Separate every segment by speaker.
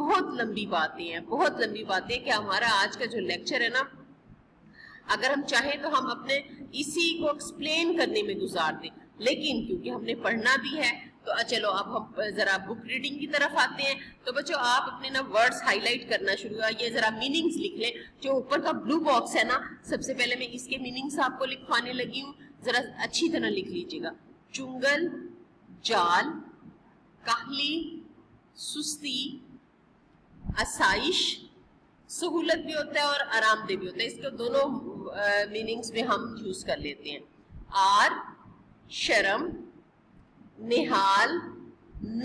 Speaker 1: بہت لمبی باتیں ہیں، بہت لمبی باتیں کہ ہمارا آج کا جو لیکچر ہے نا، اگر ہم چاہیں تو ہم اپنے اسی کو ایکسپلین کرنے میں گزار دیں، لیکن کیونکہ ہم نے پڑھنا بھی ہے تو چلو اب ہم ذرا بک ریڈنگ کی طرف آتے ہیں. تو بچوں آپ اپنے نا ورڈز ہائی لائٹ کرنا شروع کر، یہ ذرا میننگز لکھ لیں. جو اوپر کا بلو باکس ہے نا، سب سے پہلے میں اس کے میننگز آپ کو لکھوانے لگی ہوں، ذرا اچھی طرح لکھ لیجیے گا. چنگل، جال، کاہلی، سستی، آسائش، سہولت بھی ہوتا ہے اور آرام دہ بھی ہوتا ہے. اس کے دونوں میننگز میں ہم یوز کر لیتے ہیں. آر، شرم، نہال،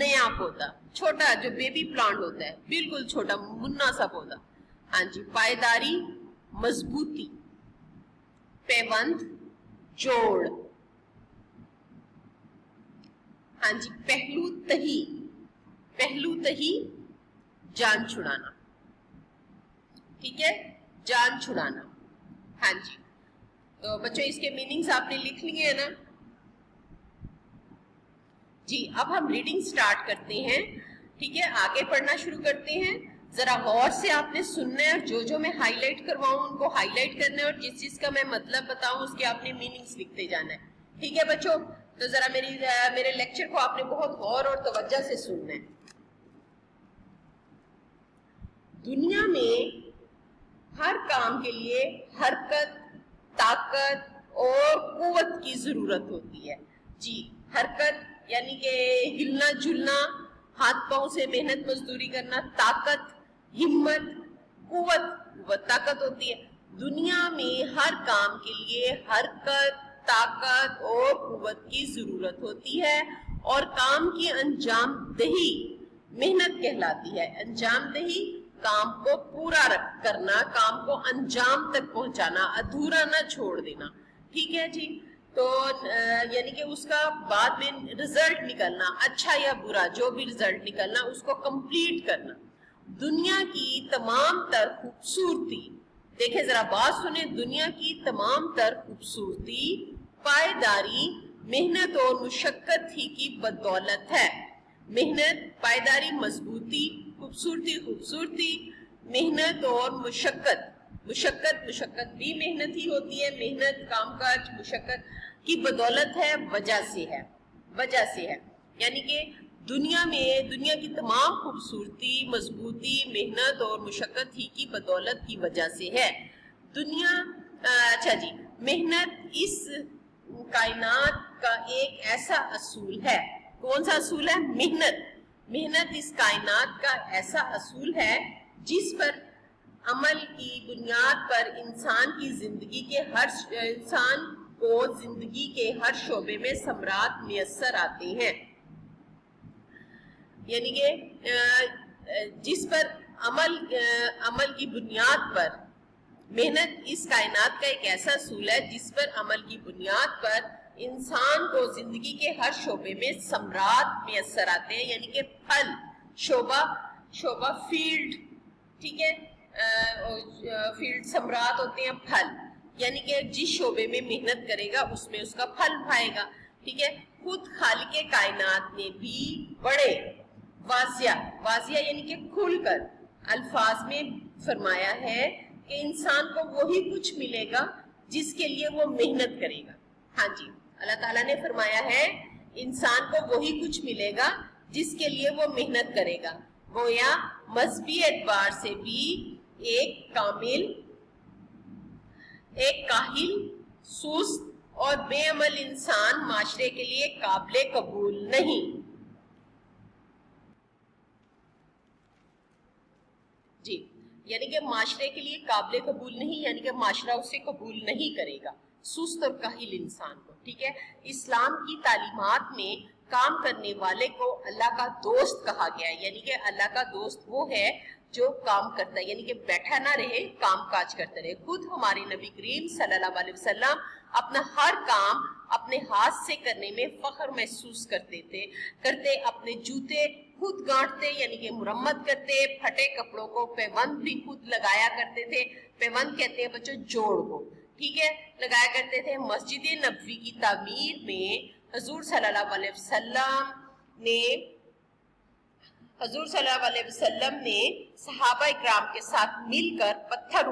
Speaker 1: نیا پودا، چھوٹا جو بیبی پلانٹ ہوتا ہے، بالکل چھوٹا منا سا پودا. ہاں جی. پائیداری، مضبوطی. پیوند، جوڑ. ہاں جی. پہلو تہی، پہلو تہی، جان چھڑانا. ٹھیک ہے، جان چھڑانا. ہاں جی. تو بچوں اس کے میننگز آپ نے لکھ لیے ہیں نا؟ جی اب ہم ریڈنگ سٹارٹ کرتے ہیں. ٹھیک ہے، آگے پڑھنا شروع کرتے ہیں. ذرا غور سے آپ نے سننا ہے، اور جو میں ہائی لائٹ کرواؤں ان کو ہائی لائٹ کرنا ہے، اور جس چیز کا میں مطلب بتاؤں اس کے آپ نے میننگز لکھتے جانا ہے. ٹھیک ہے بچوں؟ تو ذرا میرے لیکچر کو آپ نے بہت غور اور توجہ سے سننا ہے. دنیا میں ہر کام کے لیے حرکت، طاقت اور قوت کی ضرورت ہوتی ہے. جی حرکت یعنی کہ ہلنا جلنا، ہاتھ پاؤں سے محنت مزدوری کرنا. طاقت، ہمت. قوت طاقت ہوتی ہے. دنیا میں ہر کام کے لیے حرکت، طاقت اور قوت کی ضرورت ہوتی ہے، اور کام کی انجام دہی محنت کہلاتی ہے. انجام دہی کام کو پورا کرنا، کام کو انجام تک پہنچانا، ادھورا نہ چھوڑ دینا. ٹھیک ہے جی. تو یعنی کہ اس کا بعد میں رزلٹ نکلنا، اچھا یا برا جو بھی رزلٹ نکلنا اس کو کمپلیٹ کرنا. دنیا کی تمام تر خوبصورتی، دیکھیں ذرا بات سنیں، دنیا کی تمام تر خوبصورتی پائیداری، محنت اور مشقت ہی کی بدولت ہے. محنت، پائیداری، مضبوطی، خوبصورتی، محنت اور مشقت بھی محنت ہی ہوتی ہے. محنت، کام کاج، مشقت کی بدولت ہے، وجہ سے ہے. یعنی کہ دنیا کی تمام خوبصورتی، مضبوطی، محنت اور مشقت ہی کی بدولت کی وجہ سے ہے. اچھا جی. محنت اس کائنات کا ایک ایسا اصول ہے. کون سا اصول ہے؟ محنت اس کائنات کا ایسا اصول ہے جس پر عمل کی بنیاد پر انسان کو زندگی کے ہر شعبے میں ثمرات میسر آتے ہیں. یعنی کہ جس پر عمل کی بنیاد پر، محنت اس کائنات کا ایک ایسا اصول ہے جس پر عمل کی بنیاد پر انسان کو زندگی کے ہر شعبے میں ثمرات میسر آتے ہیں. یعنی کہ پھل، شعبہ فیلڈ. ٹھیک ہے، فیلڈ ثمرات ہوتے ہیں پھل. یعنی کہ جس شعبے میں محنت کرے گا اس میں اس کا پھل پائے گا. ٹھیک ہے. خود خالق کائنات نے بھی بڑے واضح یعنی کہ کھل کر الفاظ میں فرمایا ہے کہ انسان کو وہی کچھ ملے گا جس کے لیے وہ محنت کرے گا. ہاں جی. اللہ تعالیٰ نے فرمایا ہے انسان کو وہی کچھ ملے گا جس کے لیے وہ محنت کرے گا. گویا مذہبی اعتبار سے بھی ایک کاہل، سست اور بے عمل انسان معاشرے کے لیے قابل قبول نہیں. جی یعنی کہ معاشرے کے لیے قابل قبول نہیں، یعنی کہ معاشرہ اسے قبول نہیں کرے گا، سست اور کاہل انسان کو. ٹھیک ہے. اسلام کی تعلیمات میں کام کرنے والے کو اللہ کا دوست کہا گیا ہے. یعنی کہ اللہ کا دوست وہ ہے جو کام کرتا ہے، یعنی کہ بیٹھا نہ رہے، کام کاج کرتا رہے. خود ہمارے نبی کریم صلی اللہ علیہ وسلم اپنا ہر کام اپنے ہاتھ سے کرنے میں فخر محسوس کرتے. اپنے جوتے خود گانٹتے یعنی کہ مرمت کرتے. پھٹے کپڑوں کو پیوند بھی خود لگایا کرتے تھے. پیوند کہتے ہیں بچوں جوڑ کو. ٹھیک ہے، لگایا کرتے تھے. مسجد نبوی کی تعمیر میں حضور صلی اللہ علیہ وسلم نے حضور صلی اللہ علیہ وسلم نے صحابہ اکرام کے ساتھ مل کر پتھر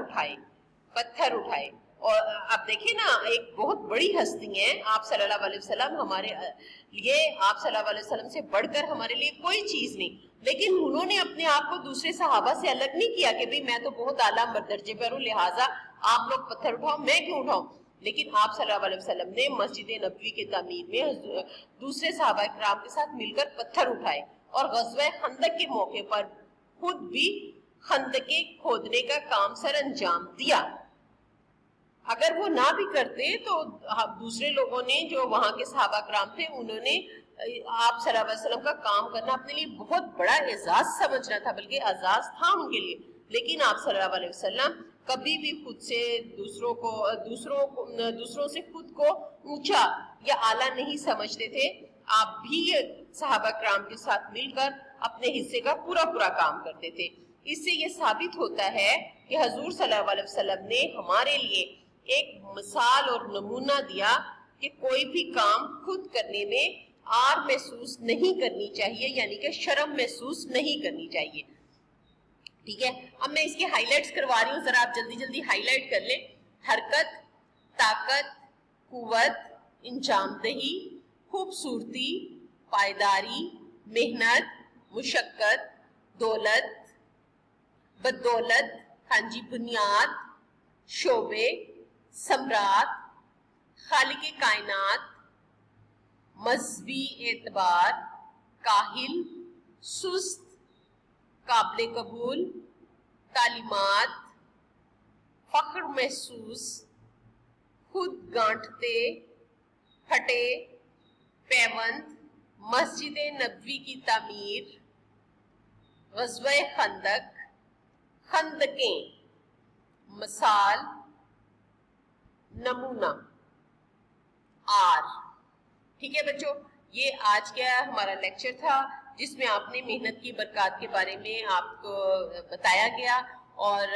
Speaker 1: اٹھائے اور آپ دیکھیں نا ایک بہت بڑی ہستی ہیں آپ صلی اللہ علیہ وسلم، ہمارے لیے آپ صلی اللہ علیہ وسلم سے بڑھ کر ہمارے لیے کوئی چیز نہیں، لیکن انہوں نے اپنے آپ کو دوسرے صحابہ سے الگ نہیں کیا کہ میں تو بہت اعلیٰ درجے پر ہوں لہٰذا آپ لوگ پتھر اٹھاؤ میں کیوں اٹھاؤں، لیکن آپ صلی اللہ علیہ وسلم نے مسجد نبوی کے تعمیر میں دوسرے صحابہ اکرام کے ساتھ مل کر پتھر اٹھائے اور غزوہ خندق کے موقع پر خود بھی خندقیں کھودنے کا کام سر انجام دیا۔ اگر وہ نہ بھی کرتے تو دوسرے لوگوں نے جو وہاں کے صحابہ کرام تھے انہوں نے آپ صلی اللہ علیہ وسلم کا کام کرنا اپنے لیے بہت بڑا اعزاز سمجھنا تھا، بلکہ اعزاز تھا ان کے لیے، لیکن آپ صلی اللہ علیہ وسلم کبھی بھی خود سے دوسروں سے خود کو اونچا یا اعلیٰ نہیں سمجھتے تھے۔ آپ بھی صحابہ کرام کے ساتھ مل کر اپنے حصے کا پورا کام کرتے تھے۔ اس سے یہ ثابت ہوتا ہے کہ حضور صلی اللہ علیہ وسلم نے ہمارے لیے ایک مثال اور نمونہ دیا کہ کوئی بھی کام خود کرنے میں آر محسوس نہیں کرنی چاہیے، یعنی کہ شرم محسوس نہیں کرنی چاہیے۔ ٹھیک ہے، اب میں اس کی ہائی لائٹس کروا رہی ہوں، ذرا آپ جلدی ہائی لائٹ کر لیں۔ حرکت، طاقت، قوت، انجام دہی، خوبصورتی، پائیداری، محنت، مشقت، دولت، بدولت، ہاں جی، بنیاد، شعبے، ثمرات، خالق کائنات، مذہبی اعتبار، کاہل، سست، قابل قبول، تعلیمات، فخر محسوس، خود گانٹھتے، پھٹے، پیوند، مسجد نبوی کی تعمیر، غزوہ خندق، خندقیں، مثال، نمونہ، آر۔ ٹھیک ہے بچوں، یہ آج کا ہمارا لیکچر تھا جس میں آپ نے محنت کی برکات کے بارے میں آپ کو بتایا گیا، اور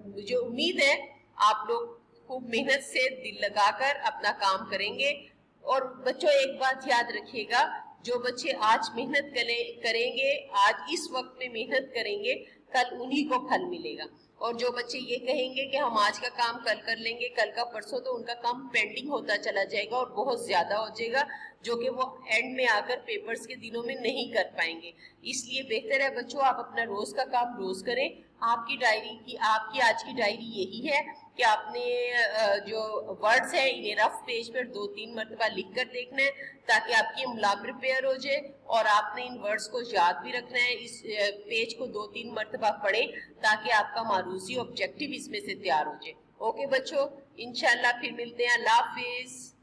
Speaker 1: مجھے امید ہے آپ لوگ خوب محنت سے دل لگا کر اپنا کام کریں گے۔ اور بچوں ایک بات یاد رکھیے گا، جو بچے آج محنت کریں گے، آج اس وقت میں محنت کریں گے، کل انہی کو پھل ملے گا، اور جو بچے یہ کہیں گے کہ ہم آج کا کام کل کر لیں گے، کل کا پرسوں، تو ان کا کام پینڈنگ ہوتا چلا جائے گا اور بہت زیادہ ہو جائے گا، جو کہ وہ اینڈ میں آ کر پیپرز کے دنوں میں نہیں کر پائیں گے۔ اس لیے بہتر ہے بچوں آپ اپنا روز کا کام روز کریں۔ آپ کی آج کی ڈائری یہی ہے کہ آپ نے جو ورڈز ہیں انہیں رف پیج پر 2-3 مرتبہ لکھ کر دیکھنا ہے تاکہ آپ کی املا پریپیئر ہو جائے، اور آپ نے ان ورڈز کو یاد بھی رکھنا ہے۔ اس پیج کو 2-3 مرتبہ پڑھیں تاکہ آپ کا معروضی آبجیکٹیو اس میں سے تیار ہو جائے۔ اوکے بچوں، انشاءاللہ پھر ملتے ہیں، اللہ حافظ۔